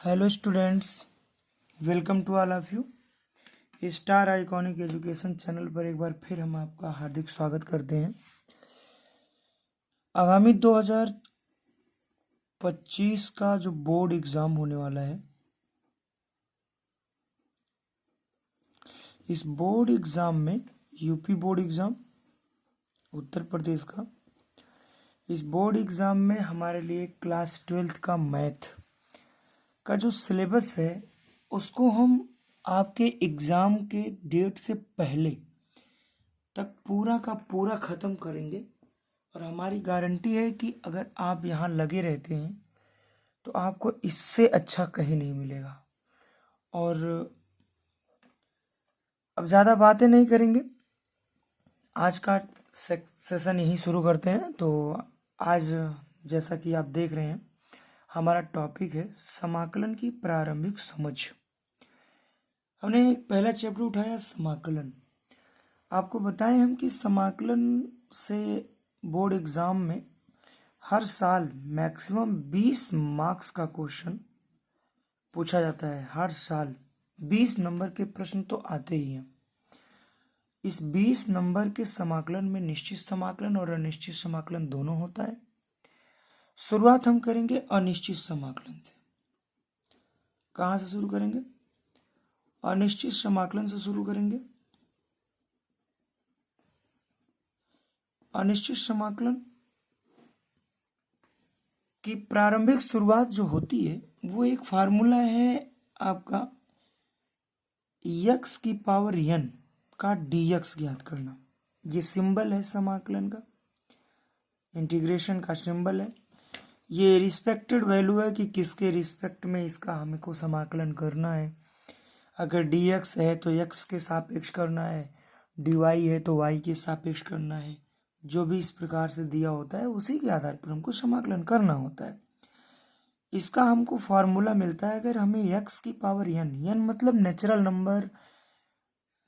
Hello students, welcome to all of you. Star Iconic Education channel पर एक बार फिर हम आपका हार्दिक स्वागत करते हैं। आगामी 2025 का जो बोर्ड एग्ज़ाम होने वाला है, इस बोर्ड एग्ज़ाम में UP board exam, Uttar Pradesh का, इस बोर्ड एग्ज़ाम में हमारे लिए क्लास 12th का मैथ का जो सिलेबस है उसको हम आपके एग्ज़ाम के डेट से पहले तक पूरा का पूरा ख़त्म करेंगे। और हमारी गारंटी है कि अगर आप यहाँ लगे रहते हैं तो आपको इससे अच्छा कहीं नहीं मिलेगा। और अब ज़्यादा बातें नहीं करेंगे, आज का सेशन यहीं शुरू करते हैं। तो आज जैसा कि आप देख रहे हैं, हमारा टॉपिक है समाकलन की प्रारंभिक समझ। हमने एक पहला चैप्टर उठाया समाकलन। आपको बताएं हम कि समाकलन से बोर्ड एग्ज़ाम में हर साल मैक्सिमम 20 मार्क्स का क्वेश्चन पूछा जाता है। हर साल 20 नंबर के प्रश्न तो आते ही हैं। इस 20 नंबर के समाकलन में निश्चित समाकलन और अनिश्चित समाकलन दोनों होता है। शुरुआत हम करेंगे अनिश्चित समाकलन से। कहाँ से शुरू करेंगे? अनिश्चित समाकलन से शुरू करेंगे। अनिश्चित समाकलन की प्रारंभिक शुरुआत जो होती है वो एक फार्मूला है आपका x की पावर n का dx ज्ञात करना। ये सिंबल है समाकलन का, इंटीग्रेशन का सिंबल है। ये रिस्पेक्टेड वैल्यू है कि किसके रिस्पेक्ट में इसका हमको समाकलन करना है। अगर dx है तो x के सापेक्ष करना है, dy है तो y के सापेक्ष करना है। जो भी इस प्रकार से दिया होता है उसी के आधार पर हमको समाकलन करना होता है। इसका हमको फॉर्मूला मिलता है अगर हमें x की पावर n मतलब नेचुरल नंबर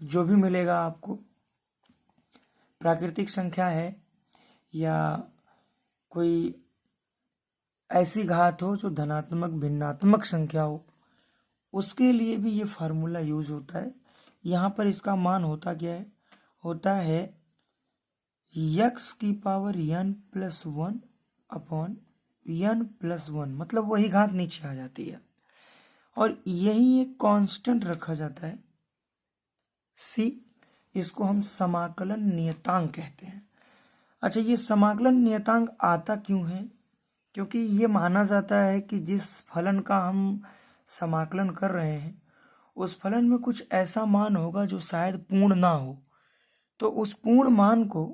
जो भी मिलेगा आपको, प्राकृतिक संख्या है या कोई ऐसी घात हो जो धनात्मक भिन्नात्मक संख्या हो, उसके लिए भी ये फार्मूला यूज होता है। यहाँ पर इसका मान होता क्या है? होता है x की power n plus 1 upon n plus 1, मतलब वही घात नीचे आ जाती है और यही एक कांस्टेंट रखा जाता है c। इसको हम समाकलन नियतांक कहते हैं। अच्छा, ये समाकलन नियतांक आता क्यों है? क्योंकि ये माना जाता है कि जिस फलन का हम समाकलन कर रहे हैं उस फलन में कुछ ऐसा मान होगा जो शायद पूर्ण ना हो, तो उस पूर्ण मान को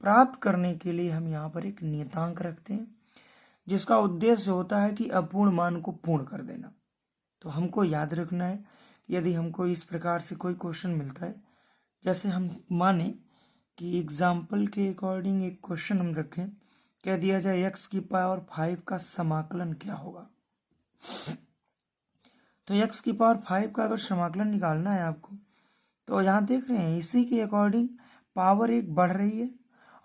प्राप्त करने के लिए हम यहाँ पर एक नियतांक रखते हैं जिसका उद्देश्य होता है कि अपूर्ण मान को पूर्ण कर देना। तो हमको याद रखना है कि यदि हमको इस प्रकार से कोई क्वेश्चन मिलता है, जैसे हम माने कि एग्जाम्पल के अकॉर्डिंग एक क्वेश्चन हम रखें, कह दिया जाए x की पावर 5 का समाकलन क्या होगा। तो x की पावर 5 का अगर समाकलन निकालना है आपको, तो यहाँ देख रहे हैं इसी के अकॉर्डिंग पावर एक बढ़ रही है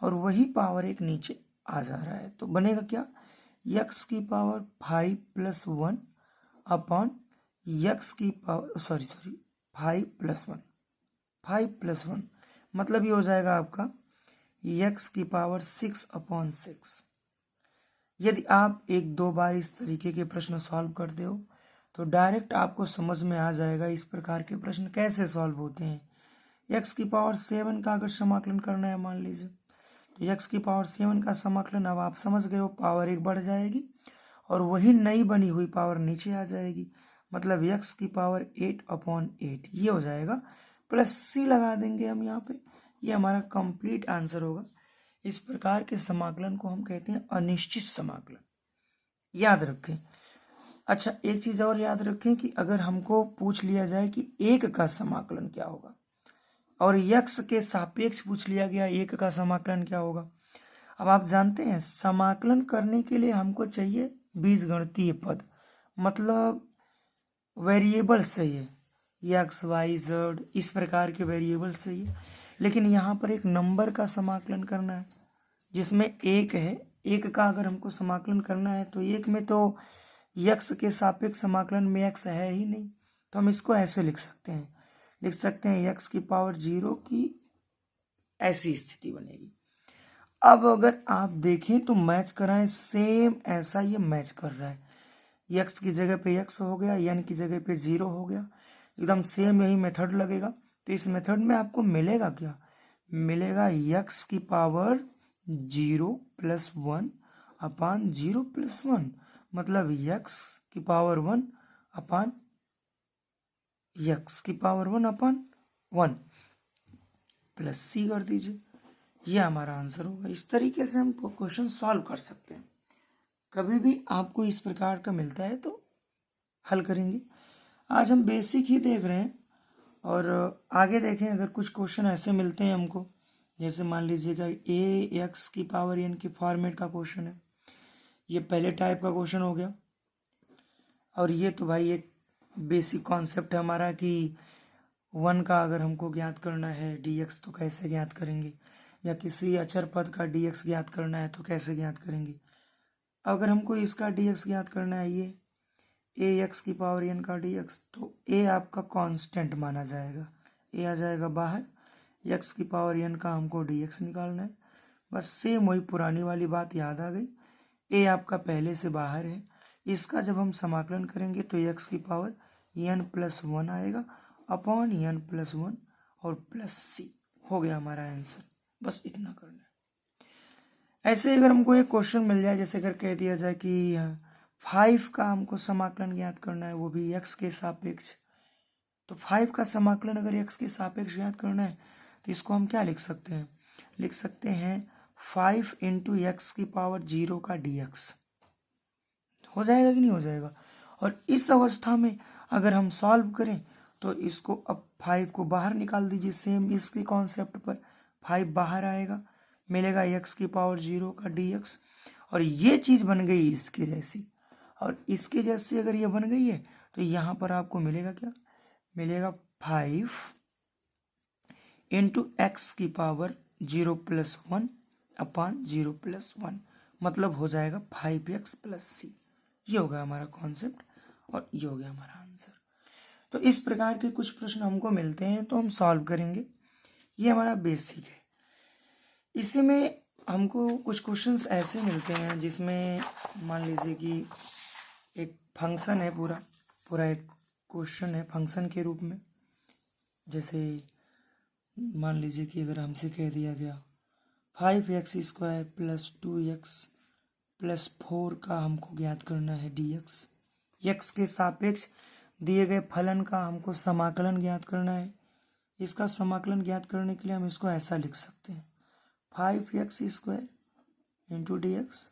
और वही पावर एक नीचे आ जा रहा है। तो बनेगा क्या? x की पावर 5 प्लस 1 अपॉन x की पावर 5 प्लस 1, 5 प्लस 1 मतलब ये हो जाएगा आपका x की पावर 6 अपॉन 6। यदि आप एक दो बार इस तरीके के प्रश्न सॉल्व करते हो तो डायरेक्ट आपको समझ में आ जाएगा इस प्रकार के प्रश्न कैसे सॉल्व होते हैं। x की पावर 7 का अगर समाकलन करना है मान लीजिए, तो x की पावर 7 का समाकलन, अब आप समझ गए हो, पावर एक बढ़ जाएगी और वही नई बनी हुई पावर नीचे आ जाएगी, मतलब x की पावर 8 अपॉन 8 ये हो जाएगा, प्लस c लगा देंगे हम यहाँ पे, ये हमारा कंप्लीट आंसर होगा। इस प्रकार के समाकलन को हम कहते हैं अनिश्चित समाकलन, याद रखें। अच्छा, एक चीज़ और याद रखें कि अगर हमको पूछ लिया जाए कि एक का समाकलन क्या होगा और x के सापेक्ष पूछ लिया गया एक का समाकलन क्या होगा, अब आप जानते हैं समाकलन करने के लिए हमको चाहिए बीजगणितीय पद, मतलब वेरिएबल्स चाहिए, एक्स वाई जेड इस प्रकार के वेरिएबल्स चाहिए। लेकिन यहाँ पर एक नंबर का समाकलन करना है जिसमें एक है, एक का अगर हमको समाकलन करना है तो एक में तो यक्स के सापेक्ष समाकलन में एक्स है ही नहीं, तो हम इसको ऐसे लिख सकते हैं यक्स की पावर 0 की ऐसी स्थिति बनेगी। अब अगर आप देखें तो मैच कराएं, सेम ऐसा ये मैच कर रहा है, यक्स की जगह पे यक्स हो गया, यन की जगह पे 0 हो गया, एकदम सेम यही मेथड लगेगा। तो इस मेथड में आपको मिलेगा क्या, मिलेगा यक्स की पावर 0 + 1 अपान 0 + 1, मतलब यक्स की पावर 1 अपान यक्स की पावर 1 अपान 1 प्लस सी कर दीजिए, ये हमारा आंसर होगा। इस तरीके से हम क्वेश्चन सॉल्व कर सकते हैं। कभी भी आपको इस प्रकार का मिलता है तो हल करेंगे। आज हम बेसिक ही देख रहे हैं और आगे देखें, अगर कुछ क्वेश्चन ऐसे मिलते हैं हमको, जैसे मान लीजिएगा ए एक्स की पावर एन के फॉर्मेट का क्वेश्चन है, ये पहले टाइप का क्वेश्चन हो गया। और ये तो भाई एक बेसिक कॉन्सेप्ट है हमारा कि 1 का अगर हमको ज्ञात करना है dx तो कैसे ज्ञात करेंगे, या किसी अचर पद का dx ज्ञात करना है तो कैसे ज्ञात करेंगे। अगर हमको इसका dx ज्ञात करना है, ये ए एक्स की पावर एन का dx, तो a आपका कांस्टेंट माना जाएगा, a आ जाएगा बाहर, x की पावर एन का हमको dx निकालना है। बस सेम वही पुरानी वाली बात याद आ गई, a आपका पहले से बाहर है, इसका जब हम समाकलन करेंगे तो x की पावर n + 1 आएगा अपॉन n + 1 और प्लस सी, हो गया हमारा आंसर। बस इतना करना है। ऐसे अगर हमको एक क्वेश्चन मिल जाए, जैसे अगर कह दिया जाए कि 5 का हमको समाकलन ज्ञात करना है, वो भी x के सापेक्ष, तो 5 का समाकलन अगर x के सापेक्ष ज्ञात करना है तो इसको हम क्या लिख सकते हैं, लिख सकते हैं 5 × x की पावर 0 का dx। हो जाएगा कि नहीं हो जाएगा। और इस अवस्था में अगर हम सॉल्व करें तो इसको, अब 5 को बाहर निकाल दीजिए, सेम इसके कॉन्सेप्ट पर 5 बाहर आएगा, मिलेगा x की पावर 0 का dx, और ये चीज़ बन गई इसके जैसी, और इसके जैसी अगर ये बन गई है तो यहाँ पर आपको मिलेगा क्या, मिलेगा 5 × x की पावर 0 + 1 अपान 0 + 1, मतलब हो जाएगा 5x + c। ये होगा हमारा कॉन्सेप्ट और ये हो गया हमारा आंसर। तो इस प्रकार के कुछ प्रश्न हमको मिलते हैं तो हम सॉल्व करेंगे, ये हमारा बेसिक है। इसी में हमको कुछ क्वेश्चंस ऐसे मिलते हैं जिसमें मान लीजिए कि एक फंक्शन है, पूरा एक क्वेश्चन है फंक्शन के रूप में। जैसे मान लीजिए कि अगर हमसे कह दिया गया 5x² + 2x + 4 का हमको ज्ञात करना है dx, x के सापेक्ष दिए गए फलन का हमको समाकलन ज्ञात करना है। इसका समाकलन ज्ञात करने के लिए हम इसको ऐसा लिख सकते हैं 5x² × dx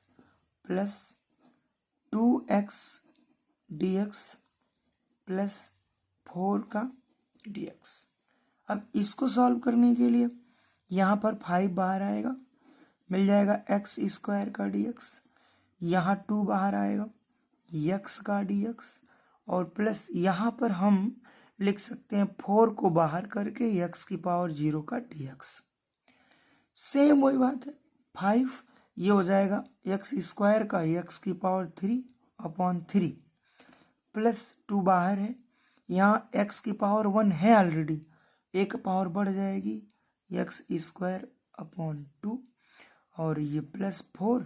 + 2x dx + 4 का dx। अब इसको सॉल्व करने के लिए यहाँ पर 5 बाहर आएगा, मिल जाएगा x² का dx, यहाँ 2 बाहर आएगा x का dx, और प्लस यहाँ पर हम लिख सकते हैं 4 को बाहर करके x की पावर 0 का dx। सेम वही बात है, 5 ये हो जाएगा x² का x की पावर 3 अपॉन 3, प्लस 2 बाहर है, यहाँ x की पावर 1 है ऑलरेडी, एक पावर बढ़ जाएगी x² अपॉन 2, और ये प्लस 4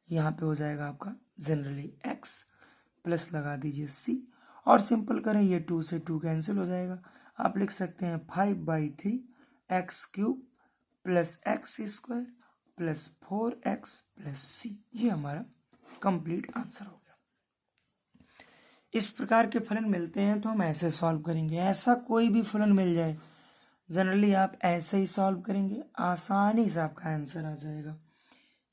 यहाँ पे हो जाएगा आपका जनरली x, प्लस लगा दीजिए c, और सिंपल करें ये 2 से 2 कैंसिल हो जाएगा। आप लिख सकते हैं 5/3 x³ + x² + 4x + c। ये हमारा कंप्लीट आंसर हो गया। इस प्रकार के फलन मिलते हैं तो हम ऐसे सॉल्व करेंगे। ऐसा कोई भी फलन मिल जाए जनरली आप ऐसे ही सॉल्व करेंगे, आसानी से आपका आंसर आ जाएगा।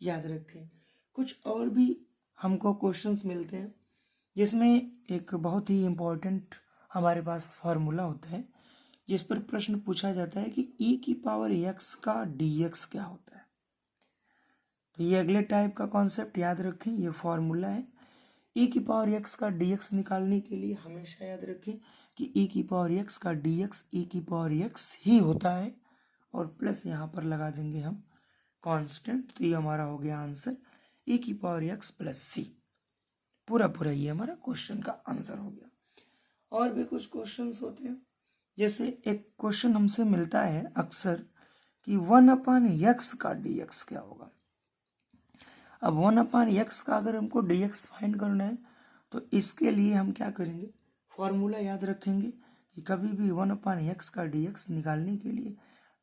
याद रखें, कुछ और भी हमको क्वेश्चंस मिलते हैं जिसमें एक बहुत ही इम्पोर्टेंट हमारे पास फॉर्मूला होता है, जिस पर प्रश्न पूछा जाता है कि e की पावर x का dx क्या होता है। तो ये अगले टाइप का कॉन्सेप्ट याद रखें, ये फॉर्मूला है। e की पावर x का dx निकालने के लिए हमेशा याद रखें कि e की पावर x का dx e की पावर x ही होता है, और प्लस यहाँ पर लगा देंगे हम कांस्टेंट, तो ये हमारा हो गया आंसर e की पावर x + c। पूरा पूरा ये हमारा क्वेश्चन का आंसर हो गया। और भी कुछ क्वेश्चंस होते हैं, जैसे एक क्वेश्चन हमसे मिलता है अक्सर कि 1/x का dx क्या होगा। अब 1/x का अगर हमको dx फाइंड करना है तो इसके लिए हम क्या करेंगे, फॉर्मूला याद रखेंगे कि कभी भी 1/x का dx निकालने के लिए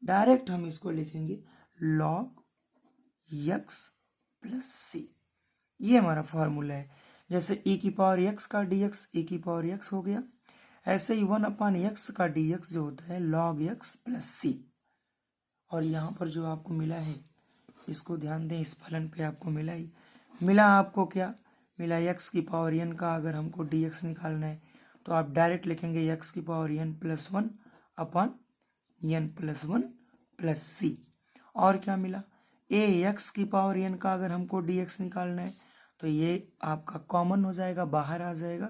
डायरेक्ट हम इसको लिखेंगे log x प्लस सी। ये हमारा फॉर्मूला है। जैसे e की पावर x का dx e की पावर x हो गया, ऐसे ही 1/x का dx जो होता है log x प्लस सी। और यहाँ पर जो आपको मिला है इसको ध्यान दें, इस फलन पे आपको मिला आपको क्या मिला, x की पावर n का अगर हमको dx निकालना है तो आप डायरेक्ट लिखेंगे x की power n plus 1 upon n plus 1 plus C. और क्या मिला, x की पावर n का अगर हमको dx निकालना है तो ये आपका कॉमन हो जाएगा, बाहर आ जाएगा।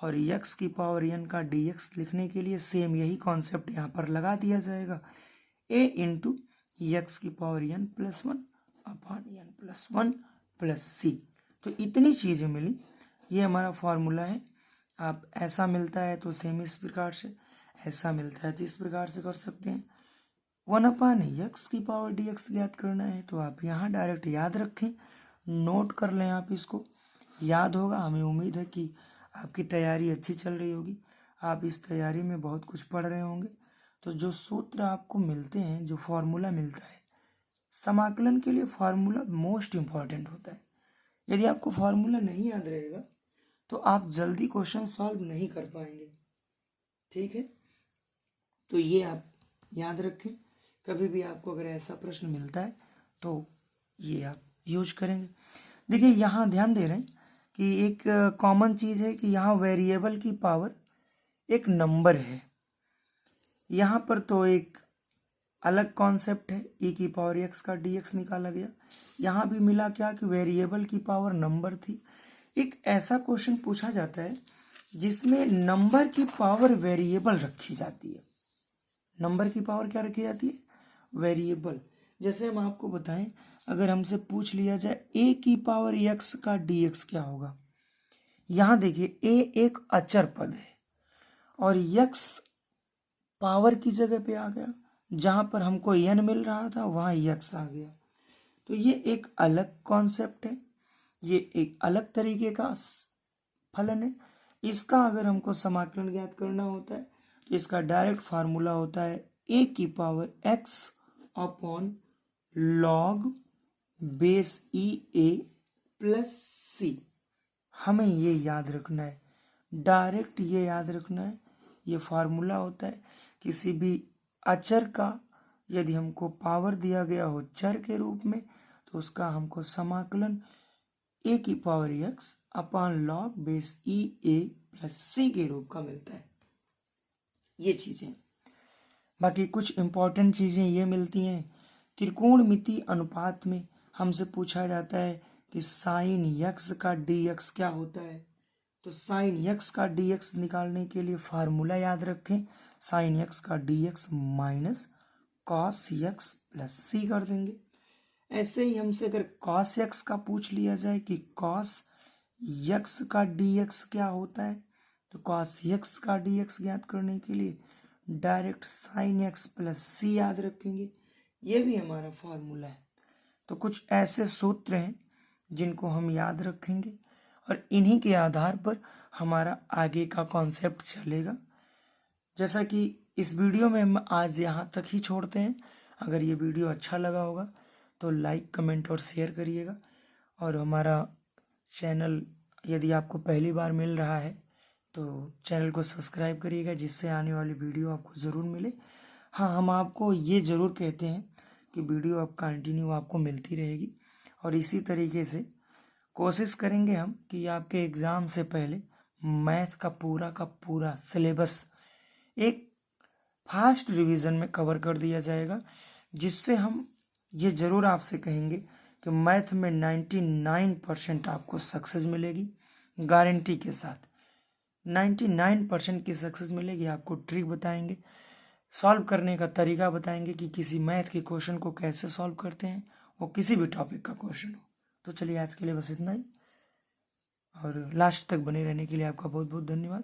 और x की पावर n का dx लिखने के लिए सेम यही कॉन्सेप्ट यहाँ पर लगा दिया जाएगा, a इंटू एक्स की power n plus 1 upon n plus 1 plus C. तो इतनी चीज़ें मिली, ये हमारा फॉर्मूला है। आप ऐसा मिलता है तो सेम इस प्रकार से, ऐसा मिलता है तो इस प्रकार से कर सकते हैं। 1/x की पावर dx ज्ञात करना है तो आप यहाँ डायरेक्ट याद रखें, नोट कर लें, आप इसको याद होगा। हमें उम्मीद है कि आपकी तैयारी अच्छी चल रही होगी, आप इस तैयारी में बहुत कुछ पढ़ रहे होंगे। तो जो सूत्र आपको मिलते हैं, जो फॉर्मूला मिलता है समाकलन के लिए, फॉर्मूला मोस्ट इम्पॉर्टेंट होता है। यदि आपको फॉर्मूला नहीं याद रहेगा तो आप जल्दी क्वेश्चन सॉल्व नहीं कर पाएंगे, ठीक है। तो ये आप याद रखें, कभी भी आपको अगर ऐसा प्रश्न मिलता है तो ये आप यूज करेंगे। देखिए यहाँ ध्यान दे रहे हैं कि एक कॉमन चीज़ है कि यहाँ वेरिएबल की पावर एक नंबर है। यहाँ पर तो एक अलग कॉन्सेप्ट है, e की पावर x का dx निकाला गया। यहाँ भी मिला क्या कि वेरिएबल की पावर नंबर थी। एक ऐसा क्वेश्चन पूछा जाता है जिसमें नंबर की पावर वेरिएबल रखी जाती है। नंबर की पावर क्या रखी जाती है, वेरिएबल। जैसे हम आपको बताएं, अगर हमसे पूछ लिया जाए a की पावर x का dx क्या होगा। यहाँ देखिए a एक अचर पद है और x पावर की जगह पे आ गया, जहां पर हमको n मिल रहा था वहां x आ गया। तो ये एक अलग कॉन्सेप्ट है, ये एक अलग तरीके का फलन है। इसका अगर हमको समाकलन ज्ञात करना होता है तो इसका डायरेक्ट फार्मूला होता है a की power x upon log base E A plus C. हमें ये याद रखना है, डायरेक्ट ये याद रखना है। ये फार्मूला होता है किसी भी अचर का, यदि हमको पावर दिया गया हो चर के रूप में तो उसका हमको समाकलन a की power x upon log base E A plus C के रूप का मिलता है। ये चीजें, बाकी कुछ इंपॉर्टेंट चीजें ये मिलती हैं। त्रिकोणमिति अनुपात में हमसे पूछा जाता है कि साइन x का dx क्या होता है। तो साइन x का dx निकालने के लिए फार्मूला याद रखें, साइन x का dx minus cos x plus C कर देंगे। ऐसे ही हमसे अगर कॉस x का पूछ लिया जाए कि कॉस x का dx क्या होता है, तो कॉस x का dx ज्ञात करने के लिए डायरेक्ट साइन x प्लस सी याद रखेंगे। ये भी हमारा फार्मूला है। तो कुछ ऐसे सूत्र हैं जिनको हम याद रखेंगे और इन्हीं के आधार पर हमारा आगे का कॉन्सेप्ट चलेगा। जैसा कि इस वीडियो में हम आज यहाँ तक ही छोड़ते हैं। अगर ये वीडियो अच्छा लगा होगा तो लाइक, कमेंट और शेयर करिएगा। और हमारा चैनल यदि आपको पहली बार मिल रहा है तो चैनल को सब्सक्राइब करिएगा, जिससे आने वाली वीडियो आपको ज़रूर मिले। हाँ, हम आपको ये ज़रूर कहते हैं कि वीडियो अब कंटिन्यू आपको मिलती रहेगी और इसी तरीके से कोशिश करेंगे हम कि आपके एग्ज़ाम से पहले मैथ का पूरा सिलेबस एक फास्ट रिवीजन में कवर कर दिया जाएगा, जिससे हम ये ज़रूर आपसे कहेंगे कि मैथ में 99% आपको सक्सेस मिलेगी, गारंटी के साथ 99% की सक्सेस मिलेगी। आपको ट्रिक बताएंगे, सॉल्व करने का तरीका बताएंगे कि किसी मैथ के क्वेश्चन को कैसे सॉल्व करते हैं, वो किसी भी टॉपिक का क्वेश्चन हो। तो चलिए आज के लिए बस इतना ही। और लास्ट तक बने रहने के लिए आपका बहुत बहुत धन्यवाद।